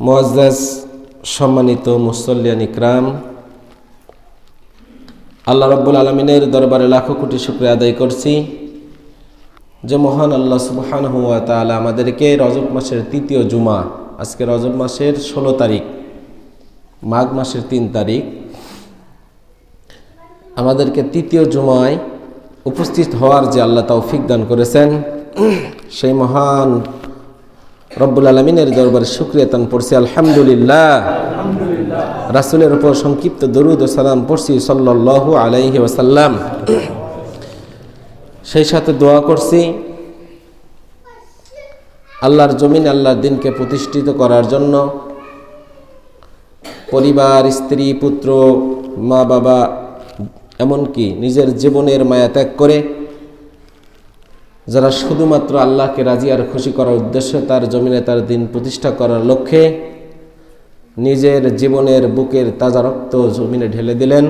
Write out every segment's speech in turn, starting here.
মুআজ্জাজ সম্মানিত মুসল্লিয়ান ইকরাম, আল্লাহ রাব্বুল আলামিনের দরবারে লাখো কোটি শুকরিয়া আদায় করছি যে মহান আল্লাহ সুবহানাহু ওয়া তাআলা আমাদেরকে রজব মাসের তৃতীয় জুমা, আজকে রজব মাসের 16 তারিখ, মাঘ মাসের 3 তারিখ, আমাদেরকে তৃতীয় জুমায় উপস্থিত হওয়ার যে আল্লাহ তৌফিক দান করেছেন, সেই মহান রব্বুল আলামিনের দরবারে শুকরিয়া তান পড়ছি আলহামদুলিল্লাহ। রাসূলের উপর সংক্ষিপ্ত দরুদ ও সালাম পড়ছি সাল্লাল্লাহু আলাইহি ওয়াসাল্লাম। সেই সাথে দোয়া করছি আল্লাহর জমিন আল্লাহর দিনকে প্রতিষ্ঠিত করার জন্য পরিবার, স্ত্রী, পুত্র, মা বাবা, এমনকি নিজের জীবনের মায়া ত্যাগ করে যারা শুধুমাত্র আল্লাহকে রাজি আর খুশি করার উদ্দেশ্যে তার জমিনে তার দিন প্রতিষ্ঠা করার লক্ষ্যে নিজের জীবনের বুকের তাজা রক্ত জমিনে ঢেলে দিলেন,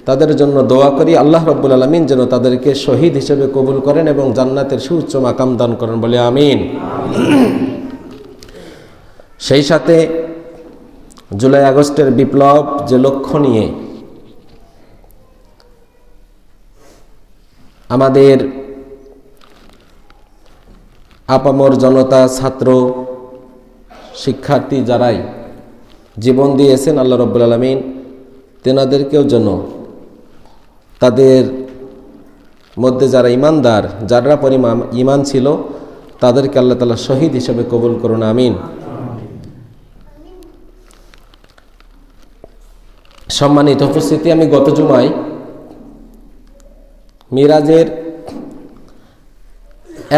তাদের জন্য দোয়া করি আল্লাহ রাব্বুল আলামিন যেন তাদেরকে শহীদ হিসেবে কবুল করেন এবং জান্নাতের সুউচ্চ মাকাম দান করেন বলে আমিন। সেই সাথে জুলাই আগস্টের বিপ্লব যে লক্ষ্য নিয়ে আমাদের আপামর জনতা, ছাত্র, শিক্ষার্থী যারাই জীবন দিয়েছেন, আল্লাহ রাব্বুল আলামিন তেনাদেরকেও যেন তাদের মধ্যে যারা ইমানদার, যারা পরিমাণ ইমান ছিল, তাদেরকে আল্লাহ তাআলা শহীদ হিসেবে কবুল করুন আমিন। সম্মানিত উপস্থিতি, আমি গত জুমায় মিরাজের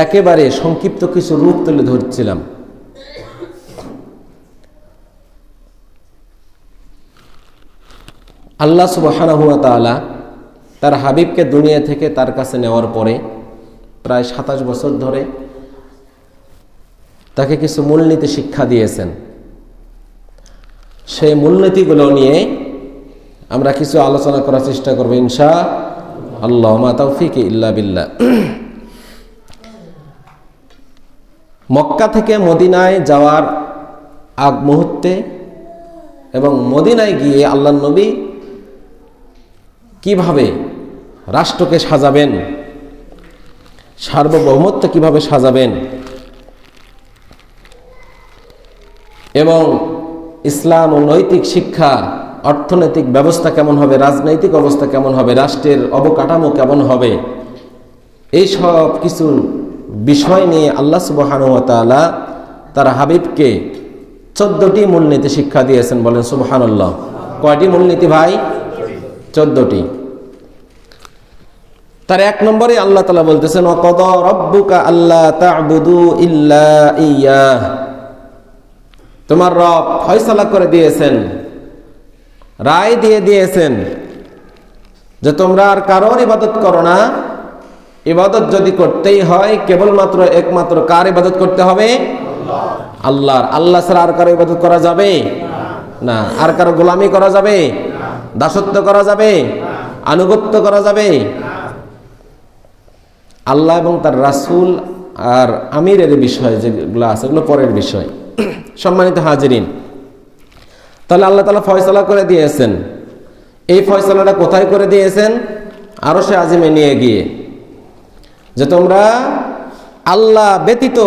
একেবারে সংক্ষিপ্ত কিছু রূপ তুলে ধরছিলাম। আল্লাহ সুবহানাহু ওয়া তাআলা তার হাবিবকে দুনিয়া থেকে তার কাছে নেওয়ার পরে প্রায় 27 বছর ধরে তাকে কিছু মূলনীতি শিক্ষা দিয়েছেন। সেই মূলনীতিগুলো নিয়ে আমরা কিছু আলোচনা করার চেষ্টা করব ইনশাআল্লাহ, মা তাওফীকি ইল্লা বিল্লাহ। মক্কা থেকে মদিনায় যাওয়ার আগ মুহূর্তে এবং মদিনায় গিয়ে আল্লাহর নবী কিভাবে রাষ্ট্রকে সাজাবেন, সার্বভৌমত্ব কিভাবে সাজাবেন এবং ইসলাম ও নৈতিক শিক্ষা, অর্থনৈতিক ব্যবস্থা কেমন হবে, রাজনৈতিক অবস্থা কেমন হবে, রাষ্ট্রের অবকাঠামো কেমন হবে, এই সব কিছু বিষয় নিয়ে আল্লাহ সুবহানাহু ওয়া তাআলা তার হাবিবকে 14টি মূলনীতি শিক্ষা দিয়েছেন। বলেন সুবহানাল্লাহ। কয়টি মূলনীতি ভাই? 14টি। তার 1 নম্বরে আল্লাহ তাআলা বলতেছেন, ওয়া কাদা রাব্বুকা আল্লা তা'বুদু ইল্লা ইয়্যাহ। তোমার রব ফয়সালা করে দিয়েছেন, রায় দিয়ে দিয়েছেন যে তোমরা আর কারোর ইবাদত করো না, ইবাদত যদি করতেই হয় কেবলমাত্র একমাত্র কার ইবাদত করতে হবে? আল্লাহর। আল্লাহ ছাড়া আর কারো ইবাদত করা যাবে না। আর কারো গোলামি করা যাবে? দাসত্ব করা যাবে? আনুগত্য করা যাবে? আল্লাহ এবং তার রাসূল আর আমিরের বিষয় যেগুলো আছে এগুলো পরের বিষয়। সম্মানিত হাজিরিন, তাহলে আল্লাহ তাআলা ফয়সালা করে দিয়েছেন। এই ফয়সালাটা কোথায় করে দিয়েছেন? আরশে আজিমে নিয়ে গিয়ে, যে তোমরা আল্লাহ ব্যতীত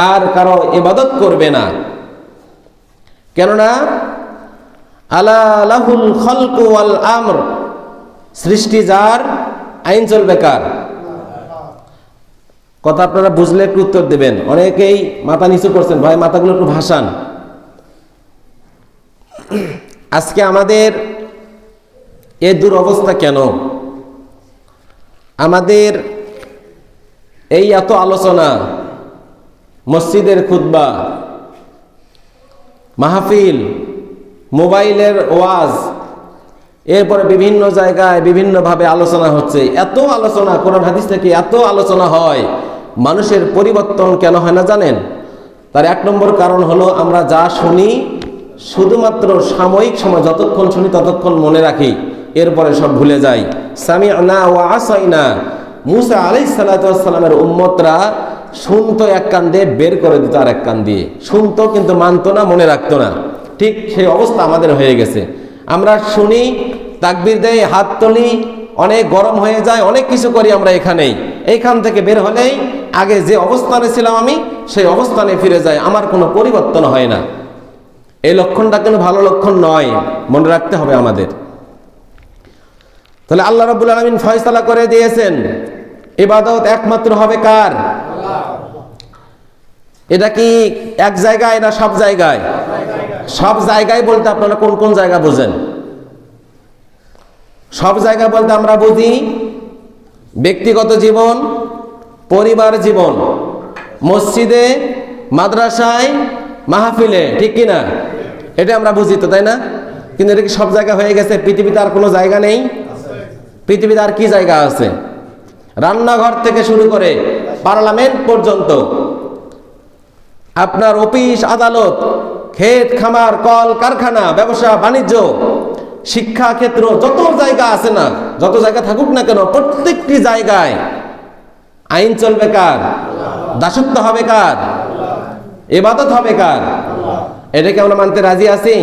আর কারো ইবাদত করবে না। কেননা আলা লাহুল খালকু ওয়াল আমর, সৃষ্টি যার, আইন চলবে কার? কথা আপনারা বুঝলে একটু উত্তর দেবেন। অনেকেই মাথা নিচু করছেন, ভাই মাথাগুলো একটু ভাসান। আজকে আমাদের এ দুরবস্থা কেন? আমাদের এই এত আলোচনা, মসজিদের খুতবা, মাহফিল, মোবাইলের ওয়াজ, এরপরে বিভিন্ন জায়গায় বিভিন্নভাবে আলোচনা হচ্ছে। এত আলোচনা, কোরআন হাদিস থেকে এত আলোচনা হয়, মানুষের পরিবর্তন কেন হয় না জানেন? তার 1 নম্বর কারণ হলো আমরা যা শুনি শুধুমাত্র সাময়িক সময়, যতক্ষণ শুনি ততক্ষণ মনে রাখি, এরপরে সব ভুলে যাই। সামি'না ওয়া আসাইনা। মুসা আলাইহিস সালাতু ওয়াস সালামের উম্মতরা শুনতো এক কান দিয়ে, বের করে দিত আর এক কান দিয়ে। শুনতো কিন্তু মানতো না, মনে রাখতো না। ঠিক সেই অবস্থা আমাদের হয়ে গেছে। আমরা শুনি, তাকবীর দেই, হাত তুলি, অনেক গরম হয়ে যায়, অনেক কিছু করি আমরা এখানেই। এইখান থেকে বের হলেই আগে যে অবস্থানে ছিলাম আমি সেই অবস্থানে ফিরে যাই, আমার কোনো পরিবর্তন হয় না। এই লক্ষণটা কিন্তু ভালো লক্ষণ নয়, মনে রাখতে হবে আমাদের। তাহলে আল্লাহ রাব্বুল আলামিন ফয়সালা করে দিয়েছেন ইবাদত একমাত্র হবে কার? এটা কি এক জায়গায় না সব জায়গায়? সব জায়গায় বলতে আপনারা কোন কোন জায়গা বোঝেন? সব জায়গা বলতে আমরা বুঝি ব্যক্তিগত জীবন, পরিবার জীবন, মসজিদে, মাদ্রাসায়, মাহফিলে, ঠিক কিনা? এটা আমরা বুঝি তো, তাই না? কিন্তু এটা কি সব জায়গা হয়ে গেছে? পৃথিবীতে আর কোনো জায়গা নেই? পৃথিবীতে আর কি জায়গা আছে? রান্নাঘর থেকে শুরু করে পার্লামেন্ট পর্যন্ত, আপনার অফিস আদালত, ক্ষেত খামার, কল কারখানা, ব্যবসা বাণিজ্য, শিক্ষা ক্ষেত্র, যত জায়গা আছে না, যত জায়গা থাকুক না কেন, প্রত্যেকটি জায়গায় আইন চলবে কার? দাসত্ব হবে কার? ইবাদত হবে কার? এটাকে আমরা মানতে রাজি আছি?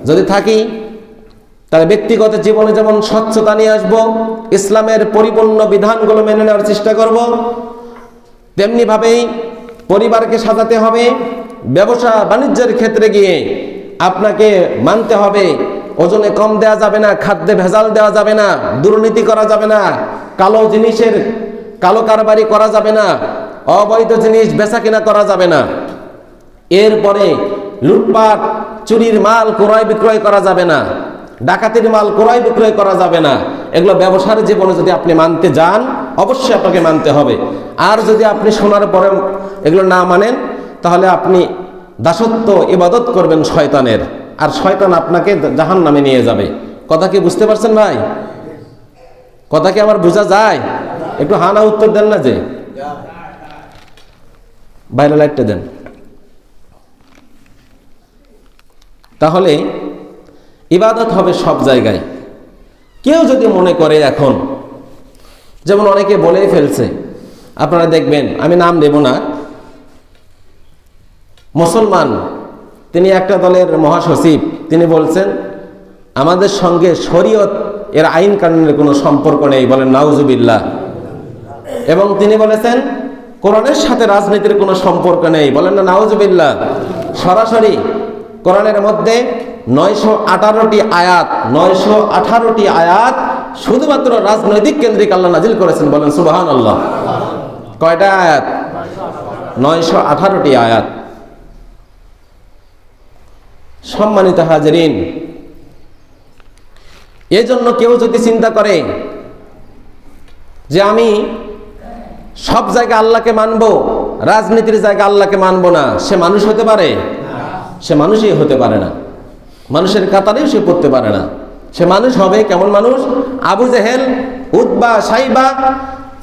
যদি থাকি তাহলে ব্যক্তিগত জীবনে যেমন স্বচ্ছতা নিয়ে আসবো, ইসলামের পরিপূর্ণ বিধানগুলো মেনে নেওয়ার চেষ্টা করব, তেমনি ভাবেই পরিবারকে সাজাতে হবে। ব্যবসা বাণিজ্যের ক্ষেত্রে গিয়ে আপনাকে মানতে হবে ওজনে কম দেওয়া যাবে না, খাদ্যে ভেজাল দেওয়া যাবে না, দুর্নীতি করা যাবে না, কালো জিনিসের কালো কারবারি করা যাবে না, অবৈধ জিনিস বেচা কিনা করা যাবে না। এরপরে লুটপাট, চুরির মাল ক্রয় বিক্রয় করা যাবে না, ডাকাতির মাল ক্রয় বিক্রয় করা যাবে না। এগুলো ব্যবসার জীবনে যদি আপনি মানতে যান, অবশ্যই আপনাকে মানতে হবে। আর যদি আপনি শোনার পরে এগুলো না মানেন, তাহলে আপনি দাসত্ব ইবাদত করবেন শয়তানের, আর শয়তান আপনাকে জাহান্নামে নিয়ে যাবে। কথা কি বুঝতে পারছেন ভাই? কথা কি আমার বোঝা যায়? একটু হানা উত্তর দেন না, যে বাইরে লাইটটা দেন। তাহলে ইবাদত হবে সব জায়গায়। কেউ যদি মনে করে, এখন যেমন অনেকে বলেই ফেলছে, আপনারা দেখবেন, আমি নাম দেব না, মুসলমান, তিনি একটা দলের মহাসচিব, তিনি বলছেন আমাদের সঙ্গে শরীয়ত এর আইন কানুনের কোনো সম্পর্ক নেই, বলেন নাউজুবিল্লাহ। এবং তিনি বলেছেন কোরআনের সাথে রাজনীতির কোনো সম্পর্ক নেই, বলেন না নাউজুবিল্লাহ। সরাসরি কোরআনের মধ্যে 918টি আয়াত, 918টি আয়াত শুধুমাত্র রাজনৈতিক কেন্দ্রিক আল্লাহ নাজিল করেছেন, বলেন সুবহানাল্লাহ। কয়টা আয়াত? 918টি আয়াত। সম্মানিত হাজিরিন, এজন্য কেউ যদি চিন্তা করে যে আমি সব জায়গায় আল্লাহকে মানব, রাজনীতির জায়গায় আল্লাহকে মানব না, সে মানুষ হতে পারে? সে মানুষই হতে পারে না, মানুষের কাতারেও সে পড়তে পারে না। সে মানুষ হবে কেমন মানুষ? আবু জেহেল, উতবা, সাইবা,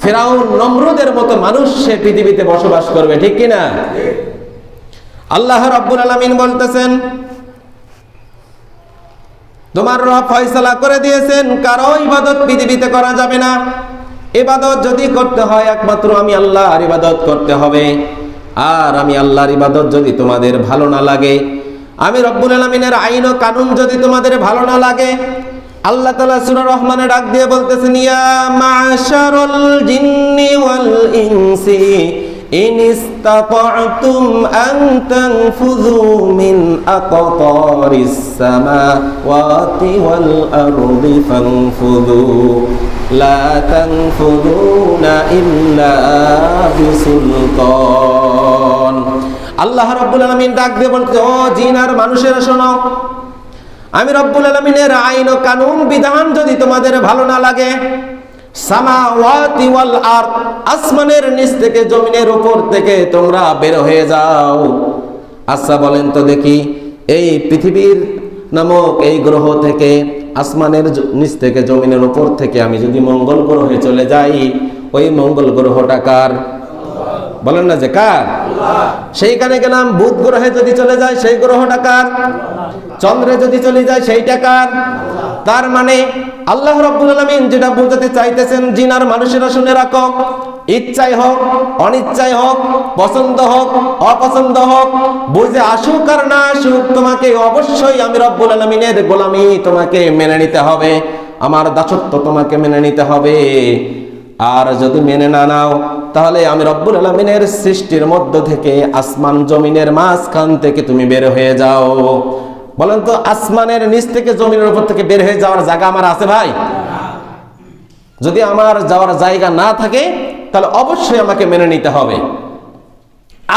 ফেরাউন, নমরুদের মতো মানুষ সে পৃথিবীতে বসবাস করবে, ঠিক কিনা? আল্লাহ রাব্বুল আলামিন বলতেছেন, তোমার রব ফয়সালা করে দিয়েছেন কারো ইবাদত পৃথিবীতে করা যাবে না। ইবাদত যদি করতে হয় একমাত্র আমি আল্লাহর ইবাদত করতে হবে। আর আমি আল্লাহর ইবাদত যদি তোমাদের ভালো না লাগে, আমি রব্বুল আলামিনের আইন ও কানুন যদি তোমাদের ভালো না লাগে, আল্লাহ তাআলা সূরা রহমানে ডাক দিয়ে বলতেছেন, ইয়া মা'শারাল জিন্নি ওয়াল ইনসি ইন ইসতাতা'তুম আন তানফুযু মিন আকতারিস সামাওয়াতি ওয়াল আরদি ফানফুযু লা তানফুযুনা ইল্লা বিসুলতান। আল্লাহ রাব্বুল আলামিন ডাক দিয়ে বলতে, ও জিন আর মানুষেরা শোনো, আমি রব্বুল আলামিনের আইন ও কানুন বিধান যদি তোমাদের ভালো না লাগে, সামাওয়াতি ওয়াল আরদ, আসমানের নিচ থেকে জমিনের উপর থেকে তোমরা বের হয়ে যাও। আচ্ছা বলেন তো দেখি, এই পৃথিবীর নামক এই গ্রহ থেকে, আসমানের নিচ থেকে জমিনের উপর থেকে আমি যদি মঙ্গল গ্রহে চলে যাই, ওই মঙ্গল গ্রহটা কার? বলেন না যে কার? সেইখানে গেলাম। বুধ গ্রহে যদি চলে যায়, সেই গ্রহটা কার? চন্দ্রে যদি চলে যায়, সেইটা কার? তার মানে আল্লাহ রাব্বুল আলামিন যেটা বোঝাতে চাইতেছেন, জিন আর মানুষেরা শুনে রাখো, ইচ্ছাই হোক অনিচ্ছাই হোক, পছন্দ হোক অপছন্দ হোক, বুঝে আসুক আর না আসুক, তোমাকে অবশ্যই আমি রব্বুল আলামিনের গোলামি তোমাকে মেনে নিতে হবে, আমার দাসত্ব তোমাকে মেনে নিতে হবে। আর যদি মেনে না নাও তাহলে আমি রব্বুল আলামিনের সৃষ্টির মধ্য থেকে আসমান জমিনের মাঝখান থেকে তুমি বের হয়ে যাও। বলেন তো, আসমানের নিচ থেকে জমিনের উপর থেকে বের হয়ে যাওয়ার জায়গা আমার আছে ভাই? যদি আমার যাওয়ার জায়গা না থাকে তাহলে অবশ্যই আমাকে মেনে নিতে হবে।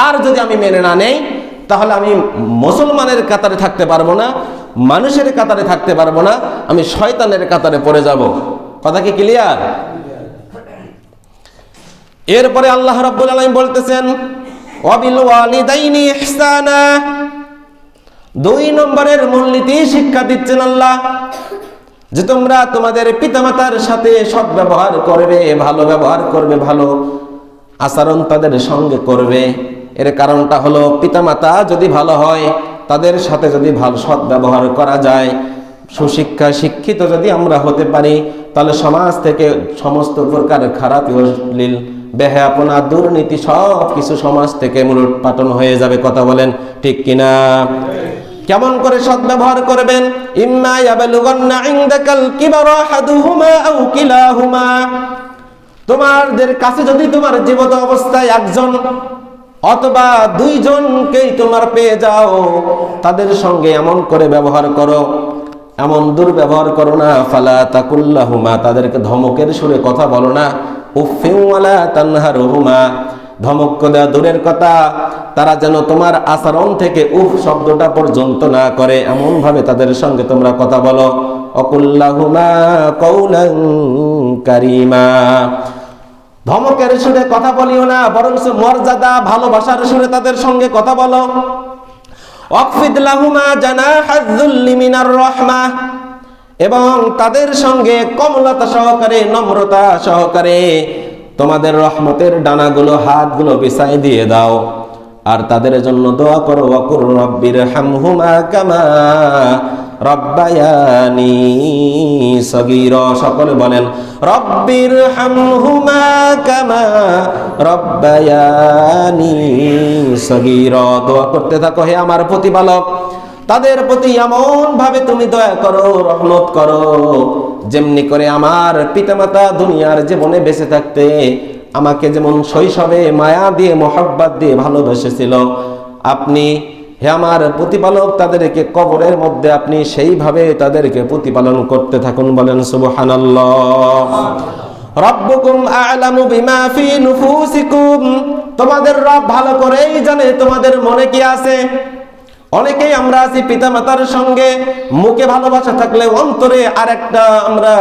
আর যদি আমি মেনে না নেই তাহলে আমি মুসলমানের কাতারে থাকতে পারবো না, মানুষের কাতারে থাকতে পারবো না, আমি শয়তানের কাতারে পড়ে যাব। কথা কি ক্লিয়ার? এরপরে আল্লাহ রাব্বুল আলামিন বলতেছেন ওয়াবিল ওয়ালিদাইনি ইহসানা। 2 নম্বরের মূলনীতি শিক্ষা দিচ্ছেন আল্লাহ, যে তোমরা তোমাদের পিতামাতার সাথে সৎ ব্যবহার করবে, ভালো ব্যবহার করবে, ভালো আচরণ তাদের সঙ্গে করবে। এর কারণটা হলো, পিতামাতা যদি ভালো হয়, তাদের সাথে যদি ভালো সৎ ব্যবহার করা যায়, সুশিক্ষা শিক্ষিত যদি আমরা হতে পারি, তাহলে সমাজ থেকে সমস্ত প্রকার খারাপ অশ্লীল বেহায়াপনা দুর্নীতি সব কিছু সমাজ থেকে মূলোৎপাটন হয়ে যাবে। কথা বলেন ঠিক কিনা? কেমন করে সৎ ব্যবহার করবেন? ইম্মা ইয়াবলুগান্না ইনদাকাল কিবারা আহাদুহুমা আও কিলাহুমা। তোমাদের কাছে যদি তোমার জীবিত অবস্থায় একজন অথবা 2 জনকেই তোমার পেয়ে যাও, তাদের সঙ্গে এমন করে ব্যবহার করো, এমন দুর্ব্যবহার করো না, ফালা তাকুল্লাহুমা, তাদেরকে ধমকের সুরে কথা বলো না, উফফিন ওয়ালা তানহারুহুমা, ধমক দেওয়া দূরের কথা, তারা যেন তোমার আচরণ থেকে উফ শব্দটা পর্যন্ত না করে, এমন ভাবে তাদের সঙ্গে তোমরা কথা বলো। অকুল্লাহুমা কওলান কারীমা, ধমকের সুরে কথা বলিও না, বরং মর্যাদা ভালোবাসার সুরে তাদের সঙ্গে কথা বলো। ওয়াকফিদ লাহুমা জানাহায যুল্লি মিনার রাহমাহ, এবং তাদের সঙ্গে কোমলতা সহকারে, নম্রতা সহকারে তোমাদের রহমতের ডানাগুলো, হাতগুলো বিছাই দিয়ে দাও। আর তাদের জন্য দোয়া করো, ওয়াকুর রাব্বির হামহুমা কামা রব্বায়ানি সগীরা। সকলে বলেন রব্বির হামহুমা কামা রব্বায়ানি সগীরা। দোয়া করতে থাকো, হে আমার প্রতিপালক, তাদের প্রতি এমন ভাবে তুমি দয়া করো, রহমত করো, যেমনি করে আমার পিতামাতা দুনিয়ার জীবনে বেঁচে থাকতে আমাকে যেমন শৈশবে মায়া দিয়ে মোহাব্বত দিয়ে ভালোবেসেছিল, আপনি হে আমার প্রতিপালক তাদেরকে কবরের মধ্যে আপনি সেইভাবে তাদেরকে প্রতিপালন করতে থাকুন। বলেন সুবহানাল্লাহ। রব্বুকুম আ'লামু বিমা ফি নুফুসিকুম, তোমাদের রব ভালো করেই জানে তোমাদের মনে কি আছে। অনেকেই আমরা আছি পিতামাতার সঙ্গে মুখে ভালোবাসা থাকলে অন্তরে আরেকটা আমরা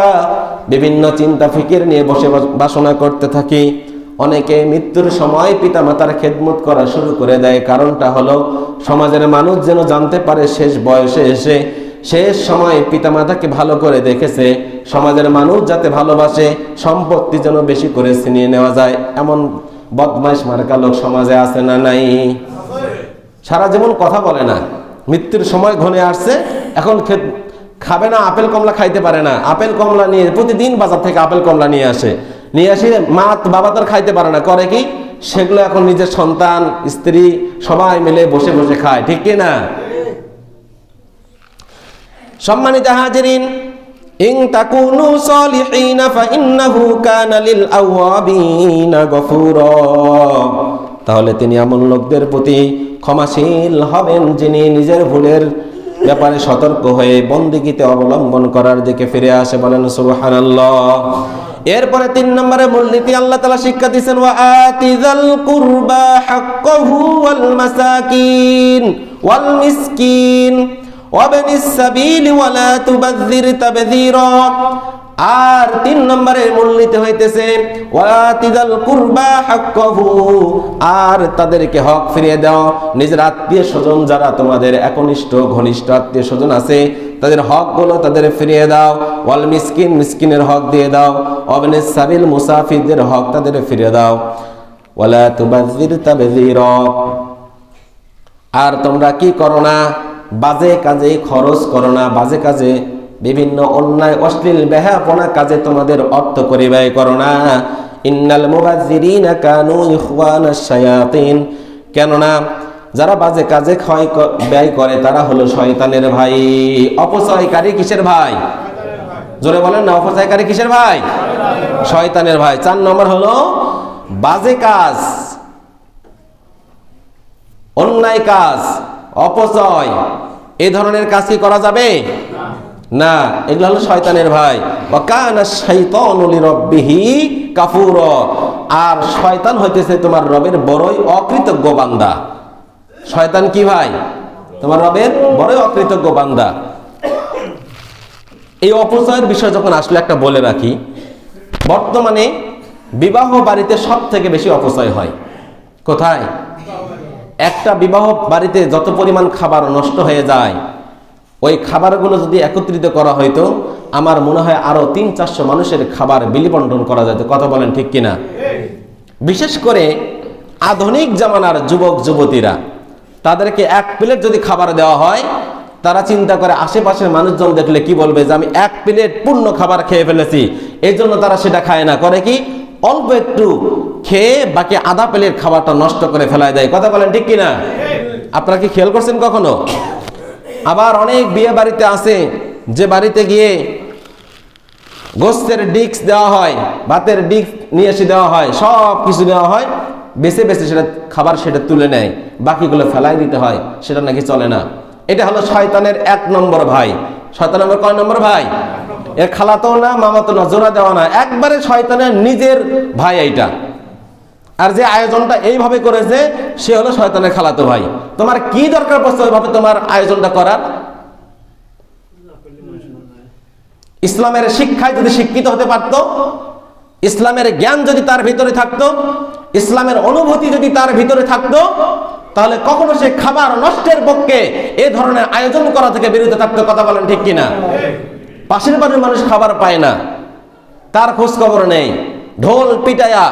বিভিন্ন চিন্তা ফিকির নিয়ে বসে বাসনা করতে থাকি। অনেকে মৃত্যুর সময় পিতামাতার খেদমত করা শুরু করে দেয়, কারণটা হলো সমাজের মানুষ যেন জানতে পারে শেষ বয়সে এসে শেষ সময় পিতামাতাকে ভালো করে দেখেছে, সমাজের মানুষ যাতে ভালোবাসে, সম্পত্তি যেন বেশি করে ছিনিয়ে নেওয়া যায়। এমন বদমাইশ মার্কা লোক সমাজে আছে না নাই? সারা জীবন কথা বলে না, মৃত্যুর সময় ঘনে আসছে, এখন খাবে না, আপেল কমলা খাইতে পারে না, আপেল কমলা নিয়ে প্রতিদিন বাজার থেকে আপেল কমলা নিয়ে আসে মা বাবা তার খাইতে পারে না, করে কি সেগুলো এখন নিজের সন্তান স্ত্রী সবাই মিলে বসে বসে খায়। ঠিক কি না? সম্মানিত হাজিরিন, ইন তাকুনু সলিহিনা ফাইন্নাহু কানা লিল আওয়াবিনা গফুরা, তাহলে তিনি এমন লোকদের প্রতি ক্ষমাশীল হবেন যিনি নিজের ভুলের ব্যাপারে সতর্ক হয়ে বন্দেগীতে অবলম্বন করার দিকে ফিরে আসে। বলেন সুবহানাল্লাহ। এরপরে 3 নম্বরে মূলনীতি আল্লাহ তাআলা শিক্ষা দিয়েছেন, ওয়া আতিযাল কুরবা হাক্কাহু ওয়াল মাসাকিন ওয়াল মিসকিন ওয়া বিনিস সাবিল ওয়া লা তুবাযযির তাবযীরা। আর 3 নম্বরের মূলনীতি হইতেছে ওয়াতিদাল কুরবা হাক্কাহু, আর তাদেরকে হক ফিরিয়ে দাও। নিজের আত্মীয় স্বজন যারা তোমাদের একনিষ্ঠ ঘনিষ্ঠ আত্মীয় স্বজন আছে তাদের হকগুলো তাদের ফিরিয়ে দাও। ওয়াল মিসকিন, মিসকিনের হক দিয়ে দাও। ওয়াবনিস সাবিল, মুসাফিরদের হক তাদের ফিরিয়ে দাও। ওয়ালা তুবাযযির তাবযীরা, আর তোমরা কি করো না, বাজে কাজে খরচ করো না, বাজে কাজে বিভিন্ন অন্যায় অশ্লীল বেহায়াপনা কাজে তোমাদের অর্থ করি ব্যয় করো না। ইন্নাল মুবাযযিরিনা কানু ইখওয়ানাশ শায়াতিন, কেননা যারা বাজে কাজে ব্যয় করে তারা হলো শয়তানের ভাই। অপচয়কারী কিসের ভাই? জোরে বলেন না, অপচয়কারী কিসের ভাই? শয়তানের ভাই। 4 নম্বর হলো বাজে কাজ, অন্যায় কাজ, অপচয়, এই ধরনের কাজ কি করা যাবে না, এগুলো হলো শয়তানের ভাই। ওয়া কানা শাইতানু লিরাব্বিহি কাফুরা, আর শয়তান হইতেছে তোমার রবের বড়ই অকৃতজ্ঞ বান্দা। শয়তান কি ভাই? তোমার রবের বড়ই অকৃতজ্ঞ বান্দা। এই অপচয়ের বিষয় যখন আসলে একটা বলে রাখি, বর্তমানে বিবাহ বাড়িতে সব থেকে বেশি অপচয় হয় কোথায়? একটা বিবাহ বাড়িতে যত পরিমাণ খাবার নষ্ট হয়ে যায়, ওই খাবারগুলো যদি একত্রিত করা হইতো, আমার মনে হয় আরো 300-400 মানুষের খাবার বিলি বন্টন করা যেত। কথা বলেন ঠিক কিনা? বিশেষ করে আধুনিক জামানার যুবক যুবতীরা, তাদেরকে 1 প্লেট যদি খাবার দেওয়া হয়, তারা চিন্তা করে আশেপাশের মানুষজন দেখলে কি বলবে, যে আমি 1 প্লেট পূর্ণ খাবার খেয়ে ফেলেছি, এই জন্য তারা সেটা খায় না, করে কি অল্প একটু খেয়ে বাকি আধা প্লেট খাবারটা নষ্ট করে ফেলায় দেয়। কথা বলেন ঠিক কিনা? আপনারা কি খেয়াল করছেন কখনো? আবার অনেক বিয়ে বাড়িতে আছে যে বাড়িতে গিয়ে গোস্তের ডিক্স দেওয়া হয়, ভাতের ডিক্স নিয়ে এসে দেওয়া হয়, সব কিছু দেওয়া হয়, বেছে বেছে সেটা খাবার সেটা তুলে নেয়, বাকিগুলো ফেলাই দিতে হয়, সেটা নাকি চলে না। এটা হলো শয়তানের 1 নম্বর ভাই। শয়তান নম্বর কয় নম্বর ভাই? এর খালাতো না, মামাতো না, জোড়া দেওয়া না, একবারে শয়তানের নিজের ভাই এইটা। আর যে আয়োজনটা এইভাবে করেছে, সে হলো শয়তানের খালাতো ভাই। তোমার কি দরকার পড়ছে ওইভাবে তোমার আয়োজনটা করার? ইসলামের শিক্ষায় যদি শিক্ষিত হতে পারত, ইসলামের জ্ঞান যদি তার ভিতরে থাকতো, ইসলামের অনুভূতি যদি তার ভিতরে থাকতো, তাহলে কখনো সে খাবার নষ্টের পক্ষে এ ধরনের আয়োজন করা থেকে বিরত থাকতো। কথা বলেন ঠিক কিনা? পাশের বাড়ির মানুষ খাবার পায় না, তার খোঁজ খবর নেই, ঢোল পিটায়া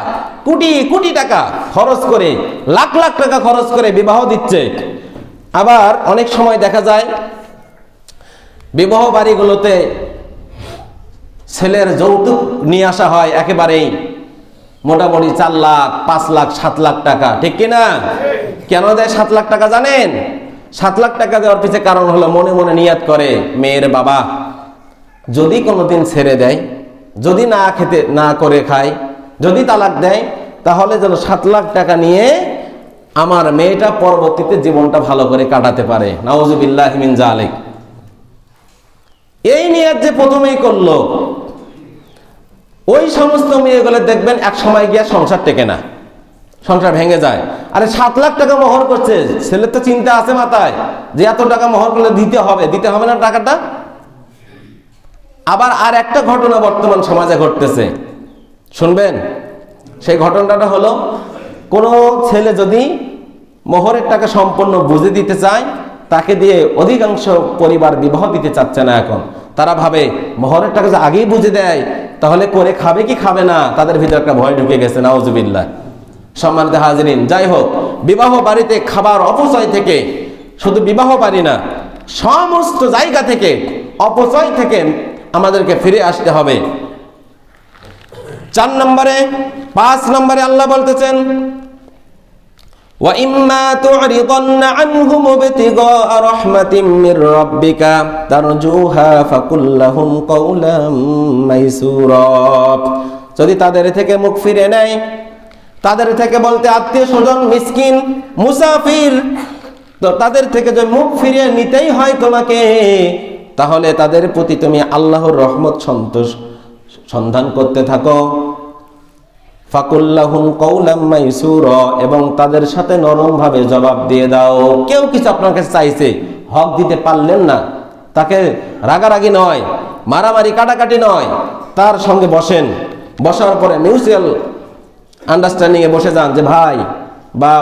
কোটি কোটি টাকা খরচ করে, লাখ লাখ টাকা খরচ করে বিবাহ দিচ্ছে। আবার অনেক সময় দেখা যায় বিবাহ বাড়িগুলোতে ছেলের যৌতুক নিয়ে আসা হয় একেবারেই মোটামুটি 4 লাখ, 5 লাখ, 7 লাখ টাকা, ঠিক কিনা? কেন দেয় 7 লাখ টাকা জানেন? 7 লাখ টাকা দেওয়ার পিছনে কারণ হলো মনে মনে নিয়াত করে, মেয়ের বাবা যদি কোনোদিন ছেড়ে দেয়, যদি না করে খায়, যদি তালাক দেয়, তাহলে যেন 7 লাখ টাকা নিয়ে আমার মেয়েটা পরবর্তীতে জীবনটা ভালো করে কাটাতে পারে। নাউজুবিল্লাহি মিন যালিক। এই নিয়াত যে প্রথমেই করলো, ওই সমস্ত মেয়েগুলো দেখবেন এক সময় গিয়া সংসার টেকে না, সংসার ভেঙে যায়। আরে 7 লাখ টাকা মোহর করছে, ছেলের তো চিন্তা আছে মাথায় যে এত টাকা মোহর করলে দিতে হবে না টাকাটা। আবার আর একটা ঘটনা বর্তমান সমাজে ঘটতেছে, শুনবেন। সেই ঘটনাটা হলো, কোনো ছেলে যদি মোহরের টাকা সম্পূর্ণ বুঝে দিতে চায়, তাকে দিয়ে অধিকাংশ পরিবার বিবাহ দিতে চাচ্ছে না। এখন তারা ভাবে মোহরের টাকা যে আগেই বুঝে দেয়, তাহলে করে খাবে কি খাবে না, তাদের ভিতরে একটা ভয় ঢুকে গেছে। নাউজুবিল্লাহ। সম্মানিত হাজিরিন, যাই হোক, বিবাহ বাড়িতে খাবার অপচয় থেকে, শুধু বিবাহ বাড়ি না, সমস্ত জায়গা থেকে অপচয় থেকে আমাদেরকে ফিরে আসতে হবে। 5 নম্বরে আল্লাহ বলতেছেন, ওয়া ইম্মা তু'রিদান্না আনহুম ইবতিগা'a রাহমাতিম মির রাব্বিকা তারজুহা ফাকুল লাহুম কাওলাম মাইসুরা। যদি তাদের থেকে মুখ ফিরে নেয়, তাদের থেকে বলতে আত্মীয় স্বজন, মিসকিন, মুসাফির, তো তাদের থেকে যদি মুখ ফিরিয়ে নিতেই হয় তোমাকে, তাহলে তাদের প্রতি তুমি আল্লাহর রহমত সন্তোষ সন্ধান করতে থাকো। ফাকুল্লাহুম কাওলাম মাইসুরা, এবং তাদের সাথে নরম ভাবে জবাব দিয়ে দাও। কেউ কিছু আপনার কাছে চাইছে, হক দিতে পারলেন না, তাকে রাগারাগি নয়, মারামারি কাটাকাটি নয়, তার সঙ্গে বসেন, বসার পরে মিউচুয়াল আন্ডারস্ট্যান্ডিং এ বসে যান যে ভাই বা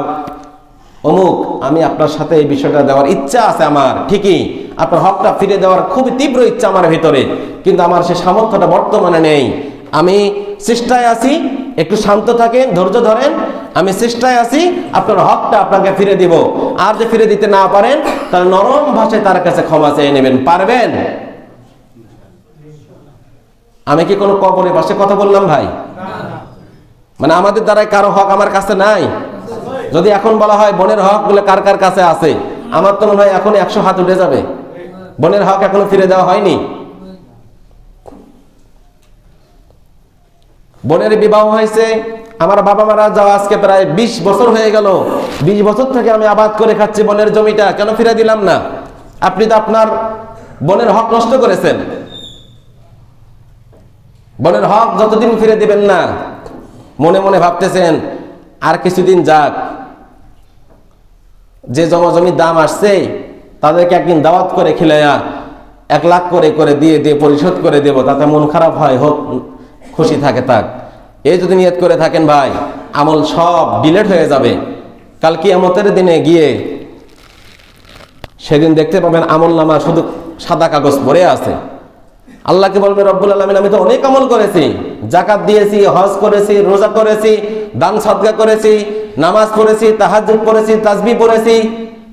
অমুক, আমি আপনার সাথে এই বিষয়টা দেওয়ার ইচ্ছা আছে আমার, ঠিকই আপনার হকটা ফিরে দেওয়ার খুবই তীব্র ইচ্ছা আমার ভিতরে, কিন্তু আমার সে সামর্থ্যটা বর্তমানে নেই। আমি চেষ্টায় আছি, একটু শান্ত থাকেন, ধৈর্য ধরেন, আমি চেষ্টায় আছি, আপনার হকটা আপনাকে ফিরে দিব। আর যে ফিরে দিতে না পারেন, তাহলে নরম ভাষায় তার কাছে ক্ষমা চেয়ে নেবেন। পারবেন? আমি কি কোনো কবরের পাশে কথা বললাম ভাই? মানে আমাদের দ্বারাই কারো হক আমার কাছে নাই? যদি এখন বলা হয় বোনের হক গুলো কার কার কাছে আছে, আমার তো মনে হয় এখন 100 হাত উঠে যাবে। বোনের হক এখনো ফিরে দেওয়া হয়নি। বোনের বিবাহ হয়েছে, আমার বাবা মারা যাওয়া আজকে প্রায় 20 বছর হয়ে গেল। 20 বছর থেকে আমি আবাদ করে খাচ্ছি বোনের জমিটা, কেন ফিরে দিলাম না? আপনি তো আপনার বোনের হক নষ্ট করেছেন। বোনের হক যতদিন ফিরে দিবেন না, মনে মনে ভাবতেছেন আর কিছুদিন যাক, যে জমির দাম আসছে তাদেরকে একদিন দাওয়াত করে খিলাইয়া 1 লাখ করে করে দিয়ে পরিশোধ করে দেব, তাতে মন খারাপ হয়, হোক খুশি থাকে থাক। এই যদি নিয়ত করে থাকেন ভাই, আমল সব ডিলেট হয়ে যাবে। কাল কিয়ামতের দিনে গিয়ে সেদিন দেখতে পাবেন আমল নামা শুধু সাদা কাগজ পড়ে আছে। আল্লাহকে বলবে, রব্বুল আলামিন আমি তো অনেক আমল করেছি, যাকাত দিয়েছি, হজ করেছি, রোজা করেছি, দান সাদকা করেছি, নামাজ পড়েছি, তাহাজ্জুদ পড়েছি, তাসবিহ পড়েছি,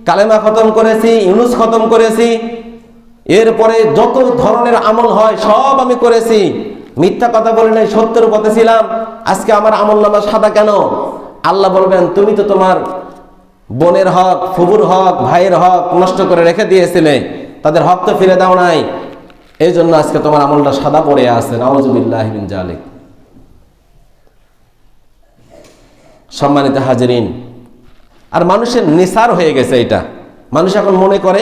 কালেমা খতম করেছি, ইউনুস খতম করেছি, এরপরে যত ধরনের আমল হয় সব আমি করেছি, মিথ্যা কথা বলে নাই, সত্যের পথে ছিলাম, আজকে আমার আমল নামা সাদা কেন? আল্লাহ বলবেন, তুমি তো তোমার বোনের হক, ফুবুর হক, ভাইয়ের হক নষ্ট করে রেখে দিয়েছিলে, তাদের হক তো ফিরে দাও নাই, এই জন্য আজকে তোমার আমলটা সাদা পড়ে আছে। নাউযুবিল্লাহি মিন যালিক। সম্মানিত হাজিরিন, আর মানুষের নেশার হয়ে গেছে এটা। মানুষ এখন মনে করে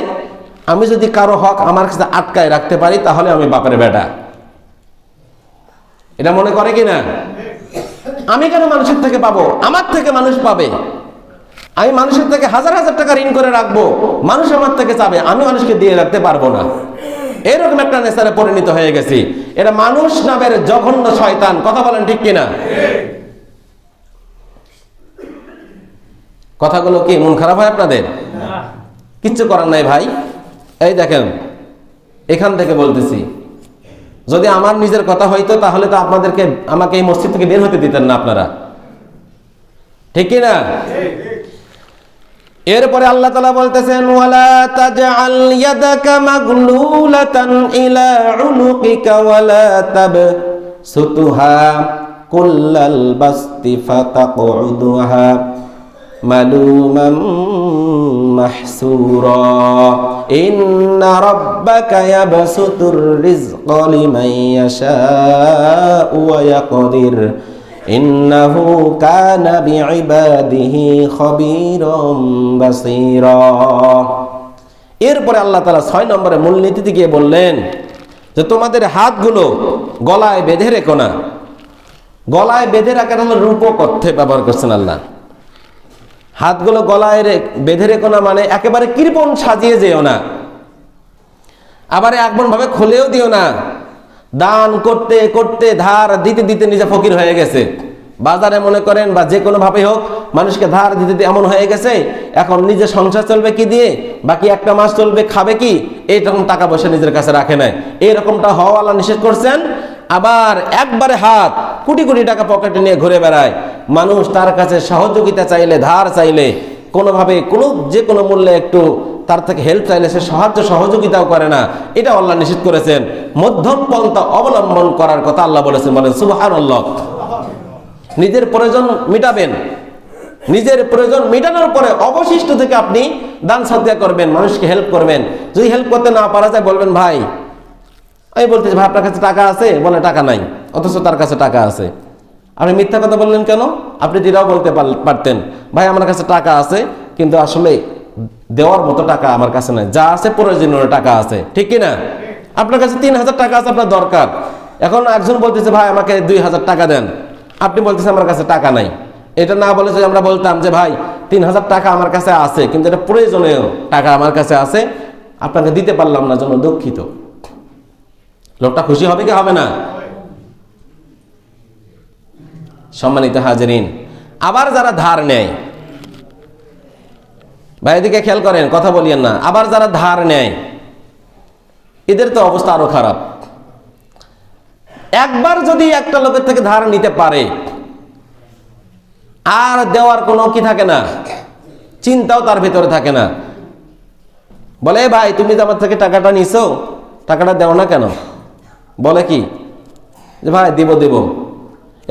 আমি যদি কারো হক আমার কাছে আটকায় রাখতে পারি তাহলে আমি বাপের বেটা। এটা মনে করে কি না? আমি কেন মানুষের থেকে পাবো? আমার থেকে মানুষ পাবে। আমি মানুষের থেকে হাজার হাজার টাকা ঋণ করে রাখবো, মানুষ আমার থেকে চাবে, আমি মানুষকে দিয়ে রাখতে পারবো না। এরকম একটা নেশারে পরিণত হয়ে গেছি। এটা মানুষ নামের জঘন্য শয়তান। কথা বলেন ঠিক কিনা? কথাগুলো কি মন খারাপ হয় আপনাদের? কিচ্ছু করার নাই ভাই। এই দেখেন, এখান থেকে বলতেছি, যদি আমার নিজের কথা হইতো তাহলে তো আমাকে এই মসজিদ থেকে বের হতে দিতেন না আপনারা, ঠিক কিনা? এরপরে আল্লাহ তাআলা বলতেছেন, ওয়ালা তাজআল ইয়াদাকা মাগলুলাতান ইলা উনুকিকা ওয়ালা তাবসুতুহা কুল্লাল বাসতি ফাতাকউদুহা মালুমান মাহসুরা ইন্না রাব্বাকা ইয়াবসুতুর রিজকা লিমান ইয়াশাউ ওয়া ইয়াকদির ইন্নাহু কানা বিইবাদিহি খাবীরাম বাসীরা। এরপরে আল্লাহ তাআলা 6 নম্বরে মূলনীতিতে গিয়ে বললেন যে তোমাদের হাতগুলো গলায় বেঁধে রেখো না। গলায় বেঁধে রাখার হলো রূপক অর্থে ব্যবহার করছেন আল্লাহ। হাতগুলো গলায় বেঁধে রেখো না মানে একেবারে কৃপণ সাজিয়ে যেও না, আবার এমন ভাবে খুলেও দিও না। দান করতে করতে, ধার দিতে দিতে নিজে ফকির হয়ে গেছে। বাজারে মনে করেন বা যে কোনো ভাবে হোক, মানুষকে ধার দিতে দিতে এমন হয়ে গেছে, এখন নিজে সংসার চলবে কি দিয়ে, বাকি একটা মাস চলবে খাবে কি, এইরকম টাকা পয়সা নিজের কাছে রাখে নাই। এইরকমটা হওয়া আল্লাহ নিষেধ করছেন। আবার একবারে হাত কোটি কোটি টাকা পকেটে নিয়ে ঘুরে বেড়ায়। মানুষ তার কাছে সহযোগিতা চাইলে, ধার চাইলে, কোনোভাবে যে কোনো মূল্যে একটু তার থেকে হেল্প চাইলে সে সাহায্য সহযোগিতাও করে না। এটা আল্লাহ নিষেধ করেছেন। মধ্যম পন্থা অবলম্বন করার কথা আল্লাহ বলেছেন। বলেন সুবহানাল্লাহ। নিজের প্রয়োজন মিটাবেন, নিজের প্রয়োজন মেটানোর পরে অবশিষ্ট থেকে আপনি দান সাদকা করবেন, মানুষকে হেল্প করবেন। যদি হেল্প করতে না পারা যায় বলবেন, ভাই আমি বলতেছি ভাই আপনার কাছে টাকা আছে, বলে টাকা নাই, অথচ তার কাছে টাকা আছে। আপনি মিথ্যা কথা বললেন কেন? আপনি যেটাও বলতে পারতেন, ভাই আমার কাছে টাকা আছে কিন্তু আসলে দেওয়ার মতো টাকা আমার কাছে নাই, যা আছে প্রয়োজনীয় টাকা আছে, ঠিক কিনা? আপনার কাছে 3000 টাকা আছে, আপনার দরকার। এখন একজন বলতেছে ভাই আমাকে 2000 টাকা দেন, আপনি বলতেছেন আমার কাছে টাকা নাই। এটা না বলে যদি আমরা বলতাম যে ভাই 3000 টাকা আমার কাছে আছে কিন্তু এটা প্রয়োজনীয় টাকা আমার কাছে আছে, আপনাকে দিতে পারলাম না, জন্য দুঃখিত, লোকটা খুশি হবে কি হবে না? সম্মানিত হাজিরিন, আবার যারা ধার নেয়, ভাই এদিকে খেয়াল করেন, কথা বলিয়েন না। আবার যারা ধার নেয় এদের তো অবস্থা আরো খারাপ। একবার যদি একটা লোকের থেকে ধার নিতে পারে আর দেওয়ার কোনো কি থাকে না, চিন্তাও তার ভিতরে থাকে না। বলে ভাই তুমি যে আমার থেকে টাকাটা নিছো, টাকাটা দেও না কেন? বলে কি যে ভাই দিব।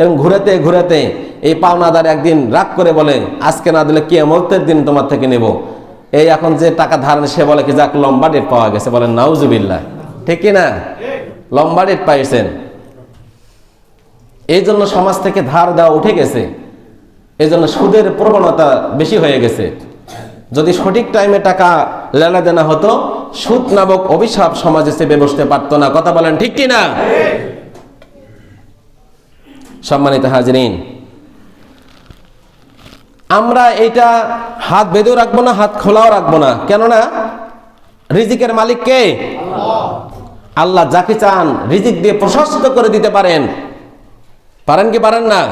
এবং ঘুরাতে ঘুরাতে এই পাওনাদার একদিন রাগ করে বলে, আজকে না দিলে কিয়ামতের দিন তোমার থেকে নেব। এই এখন যে টাকা ধার সে বলে কি যাক লম্বা ডেট পাওয়া গেছে, বলেন নাউজুবিল্লাহ, ঠিক কি না? লম্বা ডেট পাইছেন। এই জন্য সমাজ থেকে ধার দেওয়া উঠে গেছে, এই জন্য সুদের প্রবণতা বেশি হয়ে গেছে। যদি সঠিক টাইমে টাকা লেনা দেনা হতো, সুদ নামক অভিশাপ সমাজে চেপে বসতে পারতো না। কথা বলেন ঠিক কি না? সম্মানিত হাজরিন, আমরা এইটা হাত বেঁধেও রাখবো না, হাত খোলাও রাখবো না। কেননা রিজিকের মালিক কে? আল্লাহ। যাকে চান রিজিক দিয়ে প্রশস্ত করে দিতে পারেন, পারেন কি পারেন না?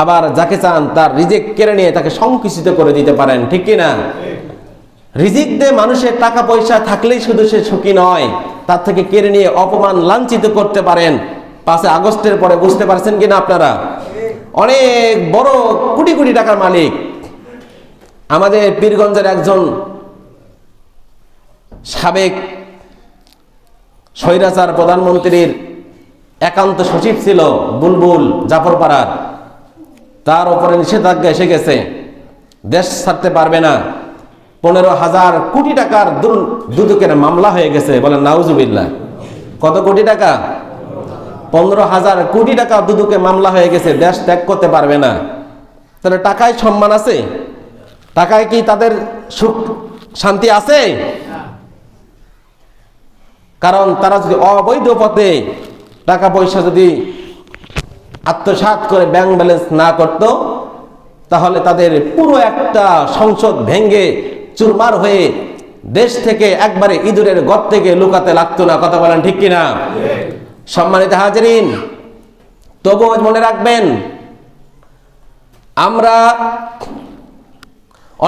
আবার যাকে চান তার রিজিক কেড়ে নিয়ে তাকে সংকুচিত করে দিতে পারেন, ঠিক কি না? রিজিক দিয়ে মানুষের টাকা পয়সা থাকলেই শুধু সে সুখী নয়, তার থেকে কেড়ে নিয়ে অপমান লাঞ্ছিত করতে পারেন। 5 আগস্টের পরে বুঝতে পারছেন কিনা আপনারা? অনেক বড় কোটি কোটি টাকার মালিক আমাদের পীরগঞ্জের একজন সাবেক স্বৈরাচার প্রধানমন্ত্রীর একান্ত সচিব ছিল বুলবুল জাফরপাড়ার। তার উপরে নিষেধাজ্ঞা এসে গেছে, দেশ ছাড়তে পারবে না। 15,000 কোটি টাকার দুদকের মামলা হয়ে গেছে, বলেন নাউজুবিল্লাহ। কত কোটি টাকা? 15,000 কোটি টাকা দুদকে মামলা হয়ে গেছে, দেশ ত্যাগ করতে পারবে না। তাহলে টাকায় সম্মান আছে? টাকায় কি তাদের সুখ শান্তি আছে? কারণ তারা যদি অবৈধ পথে টাকা পয়সা যদি আত্মসাৎ করে ব্যাংক ব্যালেন্স না করত, তাহলে তাদের পুরো একটা সংসদ ভেঙ্গে চুরমার হয়ে দেশ থেকে একবারে ইঁদুরের গর্ত থেকে লুকাতে লাগতো না। কথা বলেন ঠিক কিনা? সম্মানিত হাজরিন, তবুও মনে রাখবেন, আমরা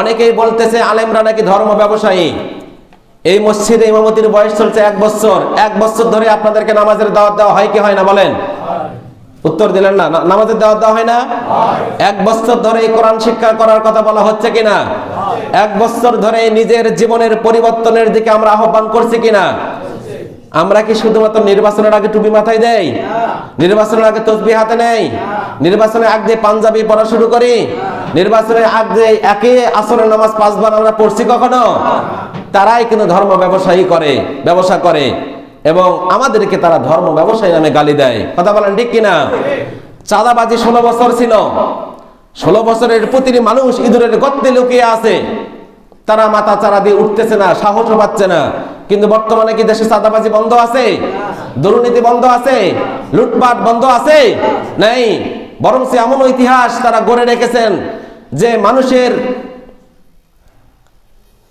অনেকেই বলতেছে আলেমরা নাকি ধর্ম ব্যবসায়ী। এই মসজিদে ইমামতির বয়স চলছে 1 বছর। 1 বছর ধরে আপনাদেরকে নামাজের দাওয়াত দেওয়া হয় কি হয় না বলেন? উত্তর দিলেন না। নামাজের দাওয়াত দেওয়া হয় না? 1 বছর ধরে কোরআন শিক্ষা করার কথা বলা হচ্ছে কিনা? 1 বছর ধরে নিজের জীবনের পরিবর্তনের দিকে আমরা আহ্বান করছি কিনা? আমরা কি শুধুমাত্র নির্বাচনের আগে টুপি মাথায় দেই? নির্বাচনের আগে তসবিহ হাতে নেই? নির্বাচনের আগে পাঞ্জাবি পড়া শুরু করি? নির্বাচনের আগে একে আসরের নামাজ 5 বার আমরা পড়ছি কখনো? তারাই কিন্তু ধর্ম ব্যবসা করে এবং আমাদেরকে তারা ধর্ম ব্যবসায়ী নামে গালি দেয়। কথা বলেন ঠিক কিনা? চাঁদাবাজি 16 বছর ছিল। 16 বছরের প্রতিটি মানুষ ইঁদুরের গর্তে লুকিয়ে আছে। তারা মাথা চারা দিয়ে উঠতেছে না, সাহসও পাচ্ছে না। কিন্তু বর্তমানে কি দেশে চাঁদাবাজি বন্ধ আছে? দুর্নীতি বন্ধ আছে? লুটপাট বন্ধ আছে? নাই। বরং এমন ইতিহাস তারা গড়ে রেখেছেন যে মানুষের